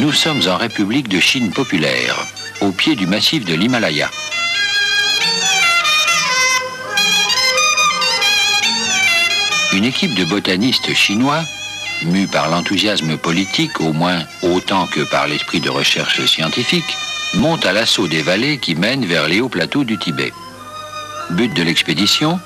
Nous sommes en République de Chine populaire, au pied du massif de l'Himalaya. Une équipe de botanistes chinois, mus par l'enthousiasme politique au moins autant que par l'esprit de recherche scientifique, monte à l'assaut des vallées qui mènent vers les hauts plateaux du Tibet. But de l'expédition ?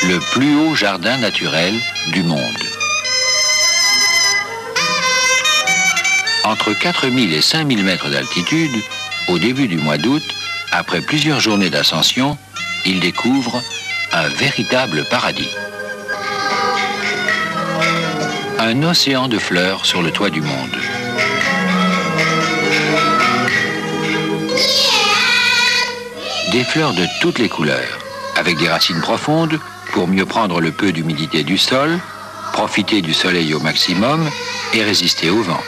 Le plus haut jardin naturel du monde. Entre 4000 et 5000 mètres d'altitude, au début du mois d'août, après plusieurs journées d'ascension, il découvre un véritable paradis. Un océan de fleurs sur le toit du monde. Des fleurs de toutes les couleurs, avec des racines profondes pour mieux prendre le peu d'humidité du sol, profiter du soleil au maximum et résister au vent.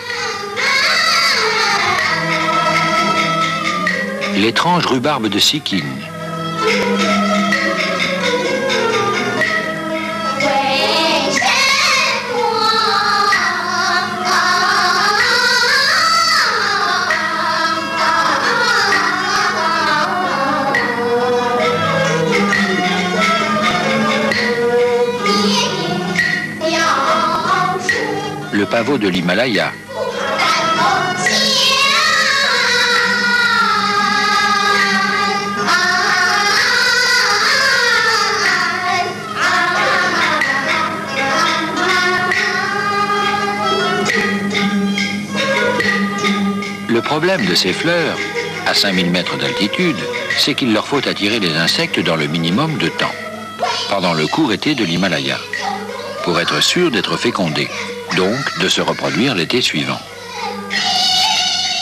L'étrange rhubarbe de Sikkim. Le pavot de l'Himalaya. Le problème de ces fleurs, à 5000 mètres d'altitude, c'est qu'il leur faut attirer les insectes dans le minimum de temps, pendant le court été de l'Himalaya, pour être sûr d'être fécondés, donc de se reproduire l'été suivant.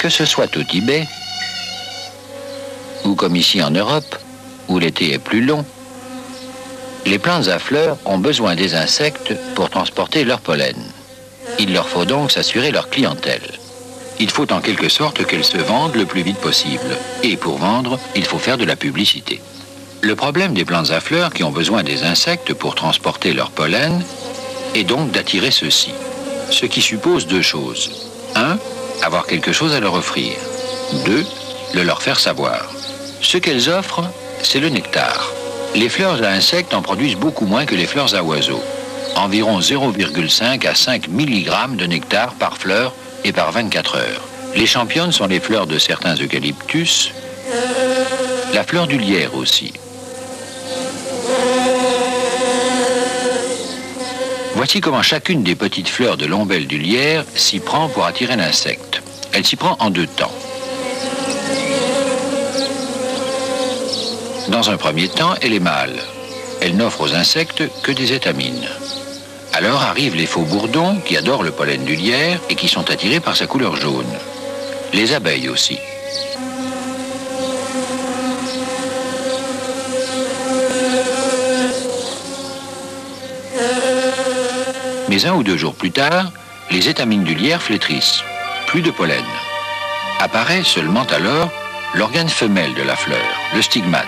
Que ce soit au Tibet, ou comme ici en Europe, où l'été est plus long, les plantes à fleurs ont besoin des insectes pour transporter leur pollen. Il leur faut donc s'assurer leur clientèle. Il faut en quelque sorte qu'elles se vendent le plus vite possible. Et pour vendre, il faut faire de la publicité. Le problème des plantes à fleurs qui ont besoin des insectes pour transporter leur pollen est donc d'attirer ceux-ci. Ce qui suppose deux choses. 1. Avoir quelque chose à leur offrir. 2. Le leur faire savoir. Ce qu'elles offrent, c'est le nectar. Les fleurs à insectes en produisent beaucoup moins que les fleurs à oiseaux. Environ 0,5 à 5 mg de nectar par fleur et par 24 heures. Les championnes sont les fleurs de certains eucalyptus, la fleur du lierre aussi. Voici comment chacune des petites fleurs de l'ombelle du lierre s'y prend pour attirer l'insecte. Elle s'y prend en deux temps. Dans un premier temps, elle est mâle. Elle n'offre aux insectes que des étamines. Alors arrivent les faux bourdons qui adorent le pollen du lierre et qui sont attirés par sa couleur jaune. Les abeilles aussi. Mais un ou deux jours plus tard, les étamines du lierre flétrissent. Plus de pollen. Apparaît seulement alors l'organe femelle de la fleur, le stigmate,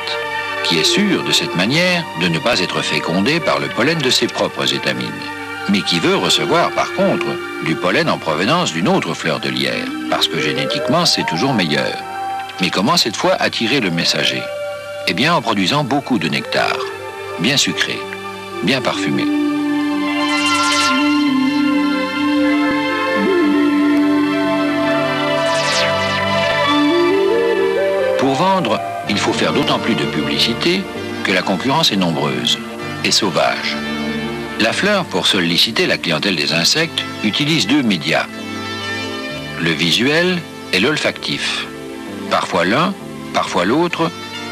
qui est sûr de cette manière de ne pas être fécondé par le pollen de ses propres étamines, mais qui veut recevoir par contre du pollen en provenance d'une autre fleur de lierre, parce que génétiquement c'est toujours meilleur. Mais comment cette fois attirer le messager? Eh bien en produisant beaucoup de nectar, bien sucré, bien parfumé. Pour vendre, il faut faire d'autant plus de publicité que la concurrence est nombreuse et sauvage. La fleur, pour solliciter la clientèle des insectes, utilise deux médias, le visuel et l'olfactif. Parfois l'un, parfois l'autre,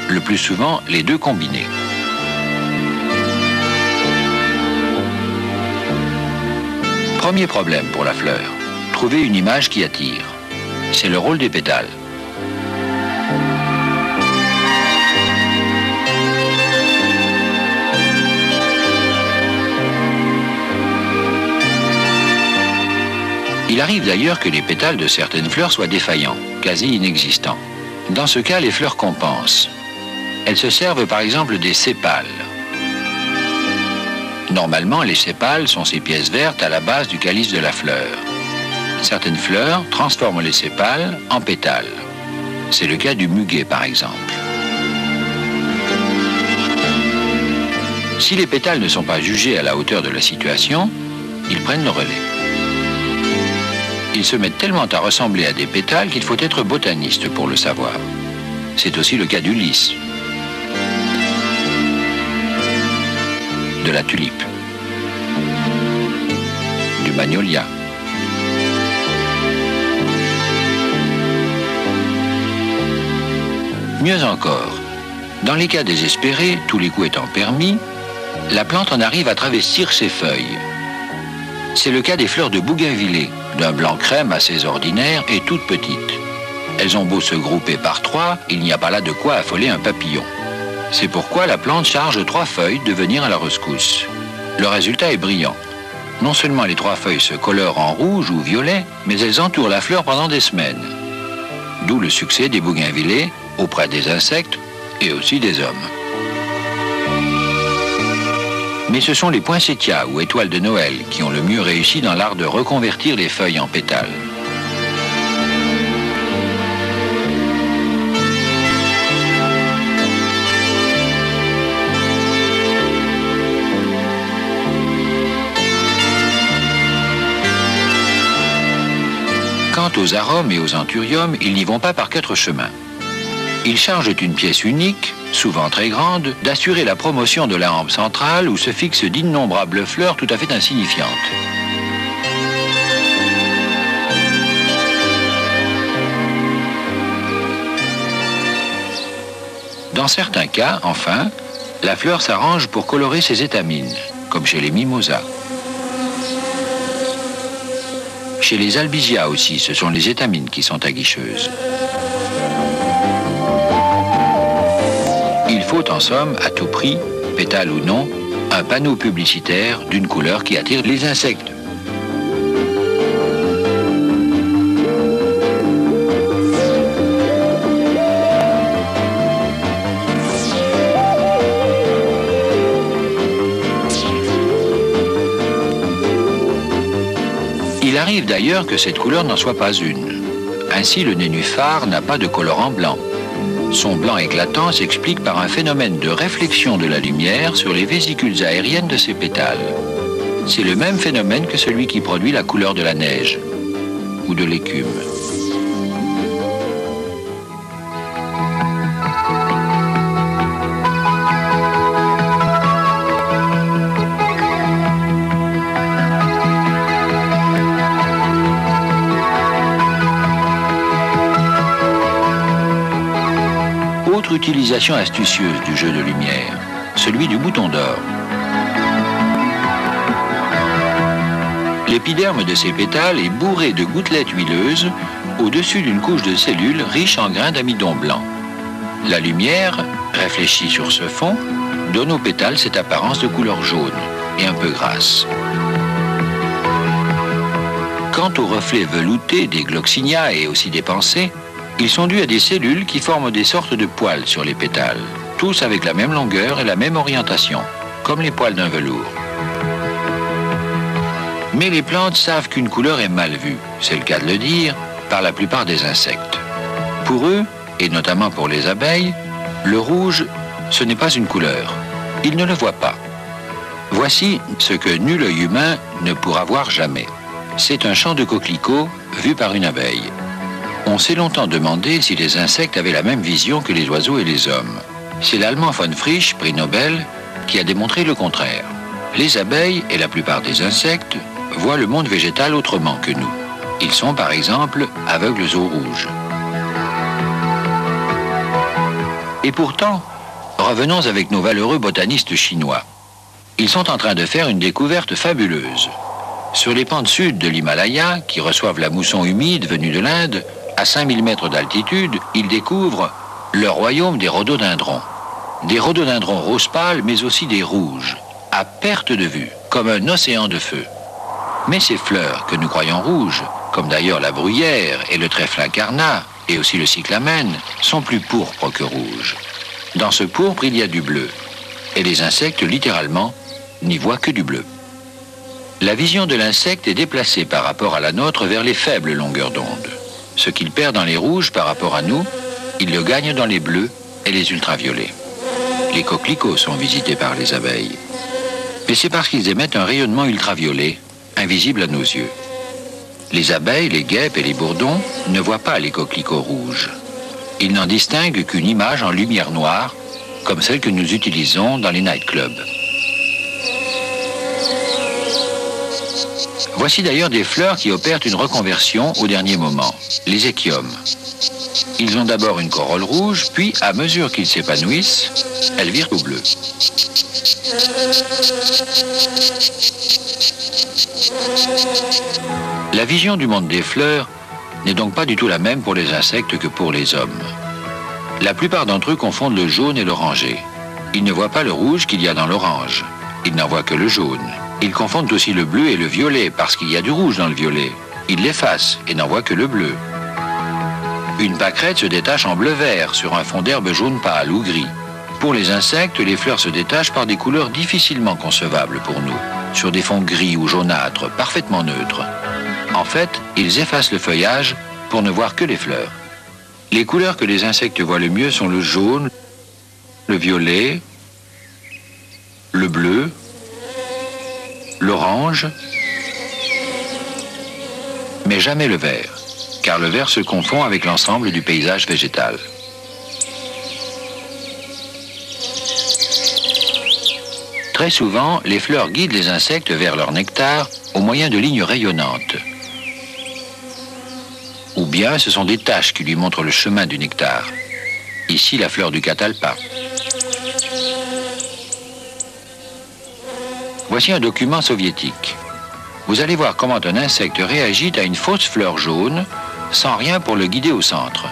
le plus souvent les deux combinés. Premier problème pour la fleur, trouver une image qui attire. C'est le rôle des pétales. Il arrive d'ailleurs que les pétales de certaines fleurs soient défaillants, quasi inexistants. Dans ce cas, les fleurs compensent. Elles se servent par exemple des sépales. Normalement, les sépales sont ces pièces vertes à la base du calice de la fleur. Certaines fleurs transforment les sépales en pétales. C'est le cas du muguet, par exemple. Si les pétales ne sont pas jugés à la hauteur de la situation, ils prennent le relais. Ils se mettent tellement à ressembler à des pétales qu'il faut être botaniste pour le savoir. C'est aussi le cas du lys, de la tulipe, du magnolia. Mieux encore, dans les cas désespérés, tous les coups étant permis, la plante en arrive à travestir ses feuilles. C'est le cas des fleurs de bougainvillée, d'un blanc crème assez ordinaire et toutes petites. Elles ont beau se grouper par 3, il n'y a pas là de quoi affoler un papillon. C'est pourquoi la plante charge 3 feuilles de venir à la rescousse. Le résultat est brillant. Non seulement les 3 feuilles se colorent en rouge ou violet, mais elles entourent la fleur pendant des semaines. D'où le succès des bougainvillées auprès des insectes et aussi des hommes. Mais ce sont les poinsettias ou étoiles de Noël qui ont le mieux réussi dans l'art de reconvertir les feuilles en pétales. Quant aux arômes et aux anthuriums, ils n'y vont pas par 4 chemins. Ils chargent une pièce unique, souvent très grande, d'assurer la promotion de la hampe centrale où se fixent d'innombrables fleurs tout à fait insignifiantes. Dans certains cas, enfin, la fleur s'arrange pour colorer ses étamines, comme chez les mimosas. Chez les albizia aussi, ce sont les étamines qui sont aguicheuses. Il faut en somme, à tout prix, pétale ou non, un panneau publicitaire d'une couleur qui attire les insectes. Il arrive d'ailleurs que cette couleur n'en soit pas une. Ainsi, le nénuphar n'a pas de colorant blanc. Son blanc éclatant s'explique par un phénomène de réflexion de la lumière sur les vésicules aériennes de ses pétales. C'est le même phénomène que celui qui produit la couleur de la neige ou de l'écume. Autre utilisation astucieuse du jeu de lumière, celui du bouton d'or. L'épiderme de ces pétales est bourré de gouttelettes huileuses au-dessus d'une couche de cellules riche en grains d'amidon blanc. La lumière, réfléchie sur ce fond, donne aux pétales cette apparence de couleur jaune et un peu grasse. Quant aux reflets veloutés des gloxinia et aussi des pensées, ils sont dus à des cellules qui forment des sortes de poils sur les pétales, tous avec la même longueur et la même orientation, comme les poils d'un velours. Mais les plantes savent qu'une couleur est mal vue, c'est le cas de le dire, par la plupart des insectes. Pour eux, et notamment pour les abeilles, le rouge, ce n'est pas une couleur. Ils ne le voient pas. Voici ce que nul œil humain ne pourra voir jamais. C'est un champ de coquelicots vu par une abeille. On s'est longtemps demandé si les insectes avaient la même vision que les oiseaux et les hommes. C'est l'Allemand von Frisch, prix Nobel, qui a démontré le contraire. Les abeilles et la plupart des insectes voient le monde végétal autrement que nous. Ils sont par exemple aveugles au rouge. Et pourtant, revenons avec nos valeureux botanistes chinois. Ils sont en train de faire une découverte fabuleuse. Sur les pentes sud de l'Himalaya, qui reçoivent la mousson humide venue de l'Inde, à 5000 mètres d'altitude, ils découvrent le royaume des rhododendrons. Des rhododendrons rose pâle, mais aussi des rouges, à perte de vue, comme un océan de feu. Mais ces fleurs, que nous croyons rouges, comme d'ailleurs la bruyère et le trèfle incarnat, et aussi le cyclamen, sont plus pourpres que rouges. Dans ce pourpre, il y a du bleu. Et les insectes, littéralement, n'y voit que du bleu. La vision de l'insecte est déplacée par rapport à la nôtre vers les faibles longueurs d'onde. Ce qu'il perd dans les rouges par rapport à nous, il le gagne dans les bleus et les ultraviolets. Les coquelicots sont visités par les abeilles. Mais c'est parce qu'ils émettent un rayonnement ultraviolet, invisible à nos yeux. Les abeilles, les guêpes et les bourdons ne voient pas les coquelicots rouges. Ils n'en distinguent qu'une image en lumière noire, comme celle que nous utilisons dans les nightclubs. Voici d'ailleurs des fleurs qui opèrent une reconversion au dernier moment, les échiomes. Ils ont d'abord une corolle rouge, puis, à mesure qu'ils s'épanouissent, elles virent au bleu. La vision du monde des fleurs n'est donc pas du tout la même pour les insectes que pour les hommes. La plupart d'entre eux confondent le jaune et l'orangé. Ils ne voient pas le rouge qu'il y a dans l'orange. Ils n'en voient que le jaune. Ils confondent aussi le bleu et le violet parce qu'il y a du rouge dans le violet. Ils l'effacent et n'en voient que le bleu. Une pâquerette se détache en bleu-vert sur un fond d'herbe jaune pâle ou gris. Pour les insectes, les fleurs se détachent par des couleurs difficilement concevables pour nous, sur des fonds gris ou jaunâtres, parfaitement neutres. En fait, ils effacent le feuillage pour ne voir que les fleurs. Les couleurs que les insectes voient le mieux sont le jaune, le violet, le bleu, l'orange, mais jamais le vert, car le vert se confond avec l'ensemble du paysage végétal. Très souvent, les fleurs guident les insectes vers leur nectar au moyen de lignes rayonnantes. Ou bien ce sont des taches qui lui montrent le chemin du nectar. Ici, la fleur du catalpa. Voici un document soviétique. Vous allez voir comment un insecte réagit à une fausse fleur jaune sans rien pour le guider au centre.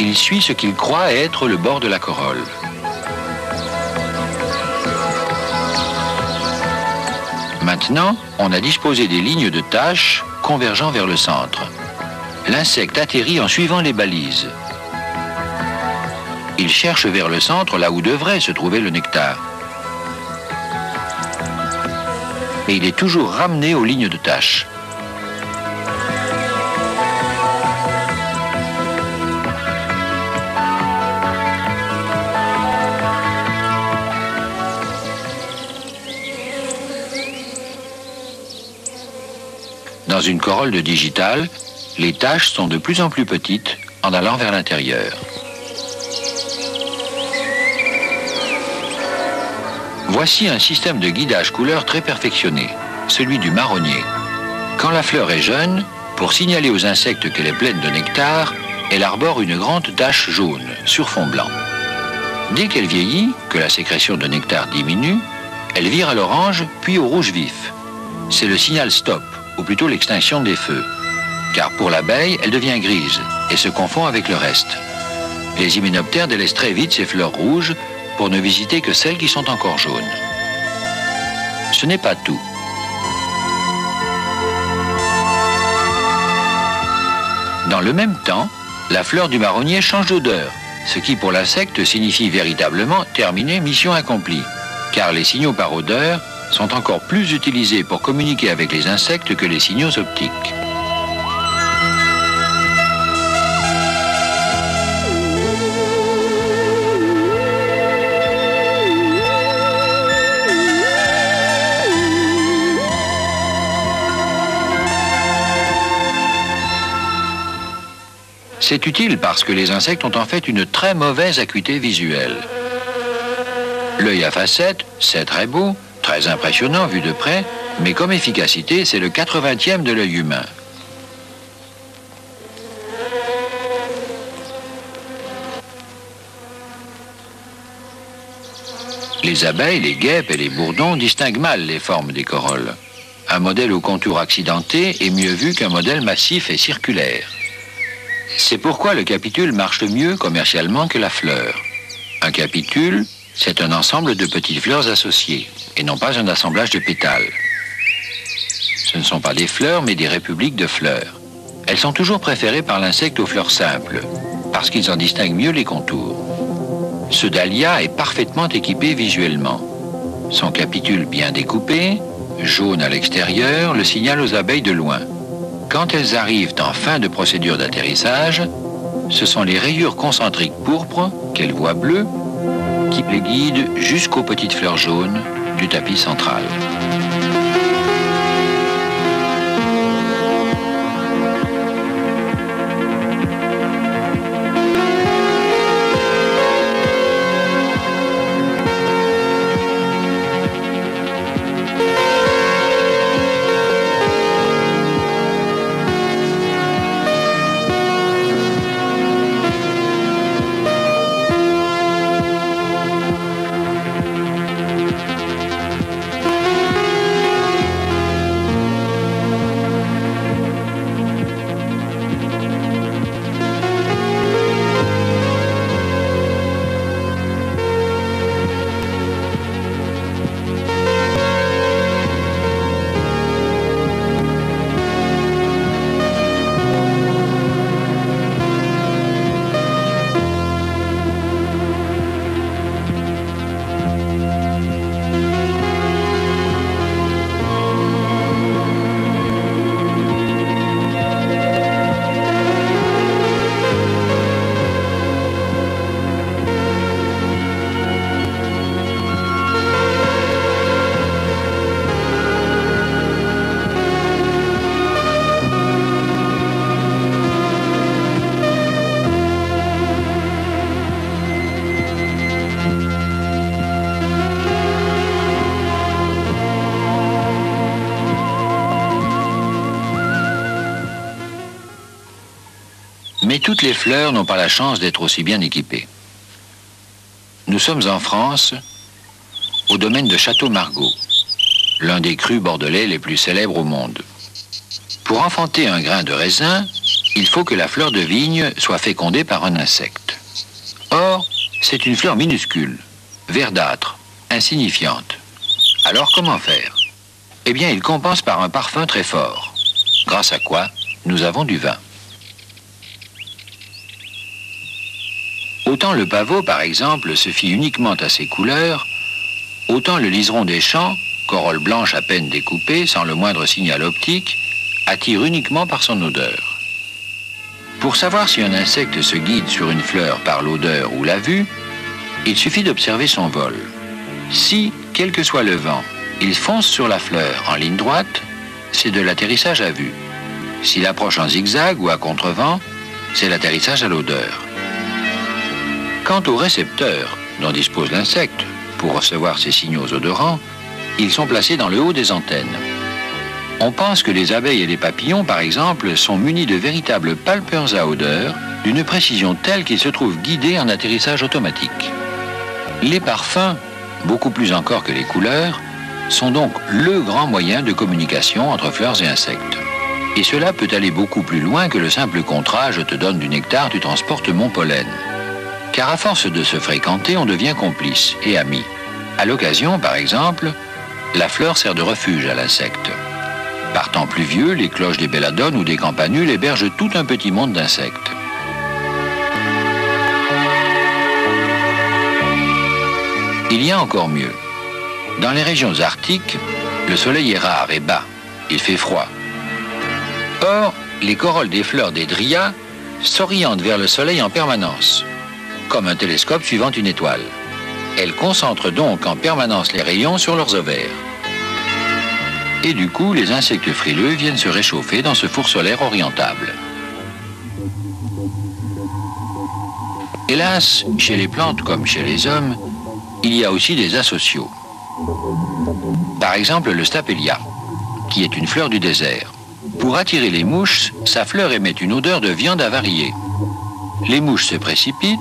Il suit ce qu'il croit être le bord de la corolle. Maintenant, on a disposé des lignes de taches convergeant vers le centre. L'insecte atterrit en suivant les balises. Il cherche vers le centre là où devrait se trouver le nectar. Et il est toujours ramené aux lignes de taches. Dans une corolle de digital, les taches sont de plus en plus petites en allant vers l'intérieur. Voici un système de guidage couleur très perfectionné, celui du marronnier. Quand la fleur est jeune, pour signaler aux insectes qu'elle est pleine de nectar, elle arbore une grande tache jaune sur fond blanc. Dès qu'elle vieillit, que la sécrétion de nectar diminue, elle vire à l'orange puis au rouge vif. C'est le signal stop, ou plutôt l'extinction des feux. Car pour l'abeille, elle devient grise et se confond avec le reste. Les hyménoptères délaissent très vite ces fleurs rouges pour ne visiter que celles qui sont encore jaunes. Ce n'est pas tout. Dans le même temps, la fleur du marronnier change d'odeur, ce qui pour l'insecte signifie véritablement terminer mission accomplie, car les signaux par odeur sont encore plus utilisés pour communiquer avec les insectes que les signaux optiques. C'est utile parce que les insectes ont en fait une très mauvaise acuité visuelle. L'œil à facettes, c'est très beau, très impressionnant vu de près, mais comme efficacité, c'est le 80e de l'œil humain. Les abeilles, les guêpes et les bourdons distinguent mal les formes des corolles. Un modèle au contour accidenté est mieux vu qu'un modèle massif et circulaire. C'est pourquoi le capitule marche mieux commercialement que la fleur. Un capitule, c'est un ensemble de petites fleurs associées, et non pas un assemblage de pétales. Ce ne sont pas des fleurs, mais des républiques de fleurs. Elles sont toujours préférées par l'insecte aux fleurs simples, parce qu'ils en distinguent mieux les contours. Ce dahlia est parfaitement équipé visuellement. Son capitule bien découpé, jaune à l'extérieur, le signale aux abeilles de loin. Quand elles arrivent en fin de procédure d'atterrissage, ce sont les rayures concentriques pourpres, qu'elles voient bleues, qui les guident jusqu'aux petites fleurs jaunes du tapis central. Mais toutes les fleurs n'ont pas la chance d'être aussi bien équipées. Nous sommes en France, au domaine de Château-Margaux, l'un des crus bordelais les plus célèbres au monde. Pour enfanter un grain de raisin, il faut que la fleur de vigne soit fécondée par un insecte. Or, c'est une fleur minuscule, verdâtre, insignifiante. Alors comment faire? Eh bien, il compense par un parfum très fort, grâce à quoi nous avons du vin. Autant le pavot, par exemple, se fie uniquement à ses couleurs, autant le liseron des champs, corolle blanche à peine découpée, sans le moindre signal optique, attire uniquement par son odeur. Pour savoir si un insecte se guide sur une fleur par l'odeur ou la vue, il suffit d'observer son vol. Si, quel que soit le vent, il fonce sur la fleur en ligne droite, c'est de l'atterrissage à vue. S'il approche en zigzag ou à contrevent, c'est l'atterrissage à l'odeur. Quant aux récepteurs dont dispose l'insecte pour recevoir ces signaux odorants, ils sont placés dans le haut des antennes. On pense que les abeilles et les papillons, par exemple, sont munis de véritables palpeurs à odeur, d'une précision telle qu'ils se trouvent guidés en atterrissage automatique. Les parfums, beaucoup plus encore que les couleurs, sont donc le grand moyen de communication entre fleurs et insectes. Et cela peut aller beaucoup plus loin que le simple contrat « je te donne du nectar, tu transportes mon pollen ». Car à force de se fréquenter, on devient complice et ami. À l'occasion, par exemple, la fleur sert de refuge à l'insecte. Par temps pluvieux, les cloches des belladones ou des campanules hébergent tout un petit monde d'insectes. Il y a encore mieux. Dans les régions arctiques, le soleil est rare et bas. Il fait froid. Or, les corolles des fleurs des dryas s'orientent vers le soleil en permanence, comme un télescope suivant une étoile. Elles concentrent donc en permanence les rayons sur leurs ovaires. Et du coup, les insectes frileux viennent se réchauffer dans ce four solaire orientable. Hélas, chez les plantes comme chez les hommes, il y a aussi des asociaux. Par exemple, le Stapelia, qui est une fleur du désert. Pour attirer les mouches, sa fleur émet une odeur de viande avariée. Les mouches se précipitent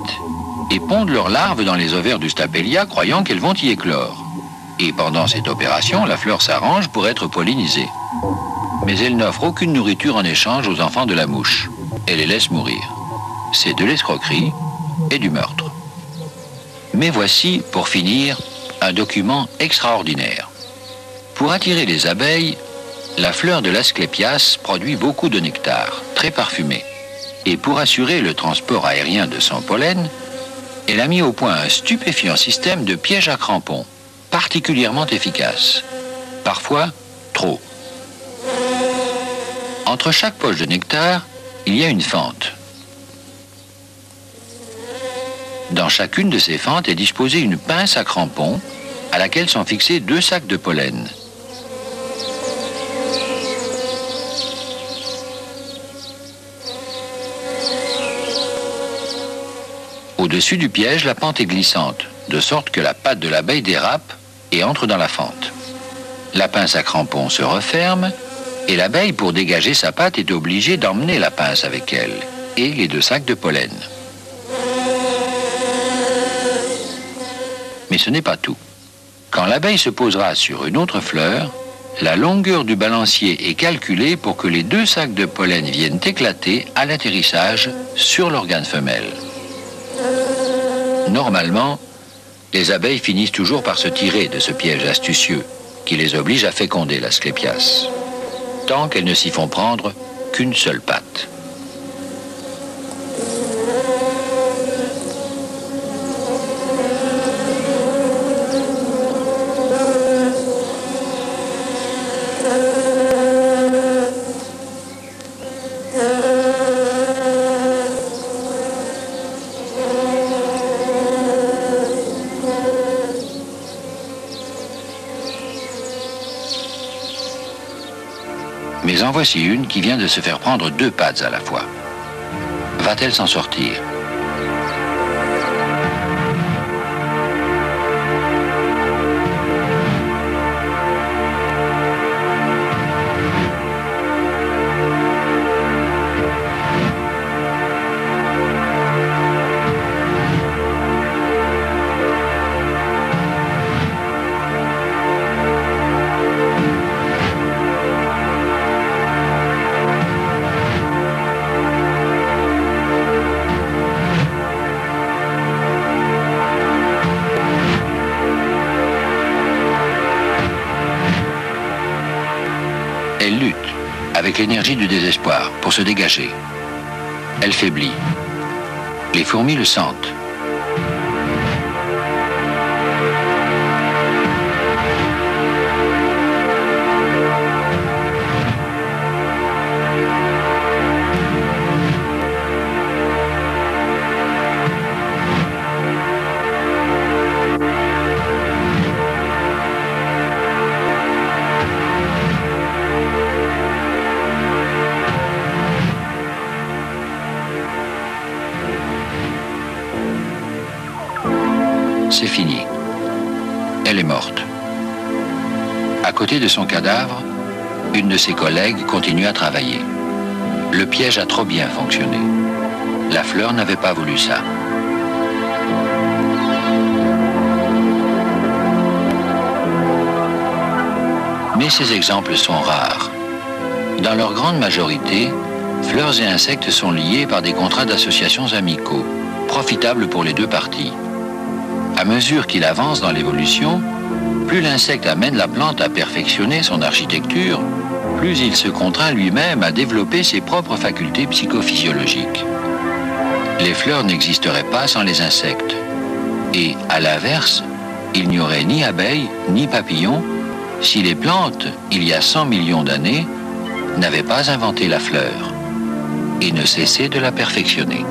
et pondent leurs larves dans les ovaires du Stapelia, croyant qu'elles vont y éclore. Et pendant cette opération, la fleur s'arrange pour être pollinisée. Mais elle n'offre aucune nourriture en échange aux enfants de la mouche. Elle les laisse mourir. C'est de l'escroquerie et du meurtre. Mais voici, pour finir, un document extraordinaire. Pour attirer les abeilles, la fleur de l'Asclépias produit beaucoup de nectar, très parfumé. Et pour assurer le transport aérien de son pollen, elle a mis au point un stupéfiant système de pièges à crampons. particulièrement efficace. Parfois, trop. Entre chaque poche de nectar, il y a une fente. Dans chacune de ces fentes est disposée une pince à crampons à laquelle sont fixés 2 sacs de pollen. Au-dessus du piège, la pente est glissante, de sorte que la patte de l'abeille dérape et entre dans la fente. La pince à crampons se referme et l'abeille, pour dégager sa patte, est obligée d'emmener la pince avec elle et les 2 sacs de pollen. Mais ce n'est pas tout. Quand l'abeille se posera sur une autre fleur, la longueur du balancier est calculée pour que les 2 sacs de pollen viennent éclater à l'atterrissage sur l'organe femelle. Normalement, les abeilles finissent toujours par se tirer de ce piège astucieux qui les oblige à féconder l'asclépias, tant qu'elles ne s'y font prendre qu'une seule patte. Mais en voici une qui vient de se faire prendre 2 pattes à la fois. Va-t-elle s'en sortir ? Elle lutte, avec l'énergie du désespoir, pour se dégager. Elle faiblit. Les fourmis le sentent. C'est fini. Elle est morte. À côté de son cadavre, une de ses collègues continue à travailler. Le piège a trop bien fonctionné. La fleur n'avait pas voulu ça. Mais ces exemples sont rares. Dans leur grande majorité, fleurs et insectes sont liés par des contrats d'associations amicaux, profitables pour les 2 parties. À mesure qu'il avance dans l'évolution, plus l'insecte amène la plante à perfectionner son architecture, plus il se contraint lui-même à développer ses propres facultés psychophysiologiques. Les fleurs n'existeraient pas sans les insectes. Et, à l'inverse, il n'y aurait ni abeilles, ni papillons, si les plantes, il y a 100 millions d'années, n'avaient pas inventé la fleur et ne cessaient de la perfectionner.